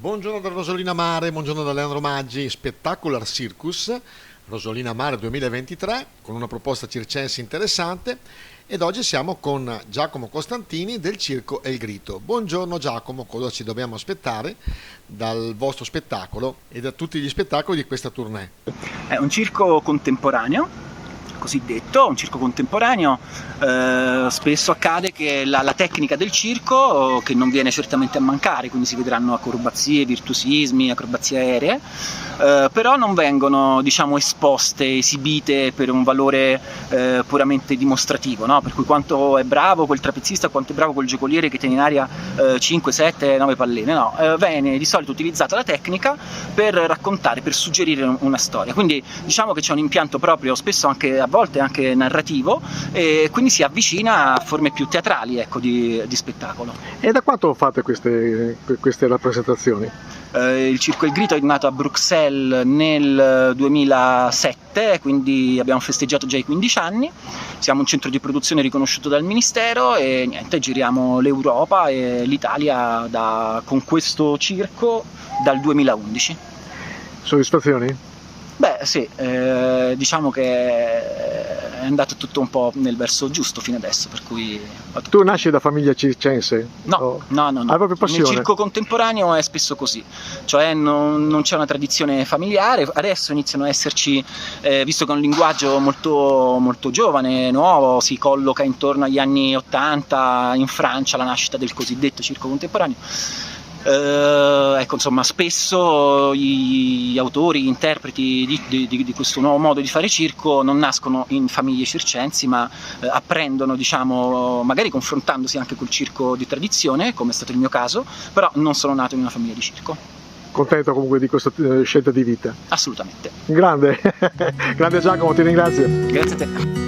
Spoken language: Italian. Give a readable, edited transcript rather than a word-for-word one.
Buongiorno da Rosolina Mare, buongiorno da Leandro Maggi, Spectacular Circus, Rosolina Mare 2023, con una proposta circense interessante, ed oggi siamo con Giacomo Costantini del Circo El Grito. Buongiorno Giacomo, cosa ci dobbiamo aspettare dal vostro spettacolo e da tutti gli spettacoli di questa tournée? È un circo contemporaneo, cosiddetto, un circo contemporaneo. Spesso accade che la tecnica del circo, che non viene certamente a mancare, quindi si vedranno acrobazie, virtuosismi, acrobazie aeree, però non vengono, diciamo, esposte, esibite per un valore puramente dimostrativo, no? Per cui quanto è bravo quel trapezista, quanto è bravo quel giocoliere che tiene in aria 5, 7, 9 palline, no? Viene di solito utilizzata la tecnica per raccontare, per suggerire una storia, quindi diciamo che c'è un impianto proprio, spesso anche a volte anche narrativo, e quindi si avvicina a forme più teatrali, ecco, di spettacolo. E da quanto fate queste rappresentazioni? Il Circo El Grito è nato a Bruxelles nel 2007, quindi abbiamo festeggiato già i 15 anni, siamo un centro di produzione riconosciuto dal Ministero e niente, giriamo l'Europa e l'Italia con questo circo dal 2011. Soddisfazioni? Beh sì, diciamo che è andato tutto un po' nel verso giusto fino adesso, per cui... Tu nasci da famiglia circense? No. Hai proprio passione? Nel circo contemporaneo è spesso così, cioè non c'è una tradizione familiare, adesso iniziano a esserci, visto che è un linguaggio molto, molto giovane, nuovo, si colloca intorno agli anni 80 in Francia, la nascita del cosiddetto circo contemporaneo. Ecco, insomma, spesso gli autori, gli interpreti di questo nuovo modo di fare circo non nascono in famiglie circensi, ma apprendono, diciamo, magari confrontandosi anche col circo di tradizione, come è stato il mio caso, però non sono nato in una famiglia di circo. Contento comunque di questa scelta di vita? Assolutamente. Grande, grande Giacomo, ti ringrazio. Grazie a te.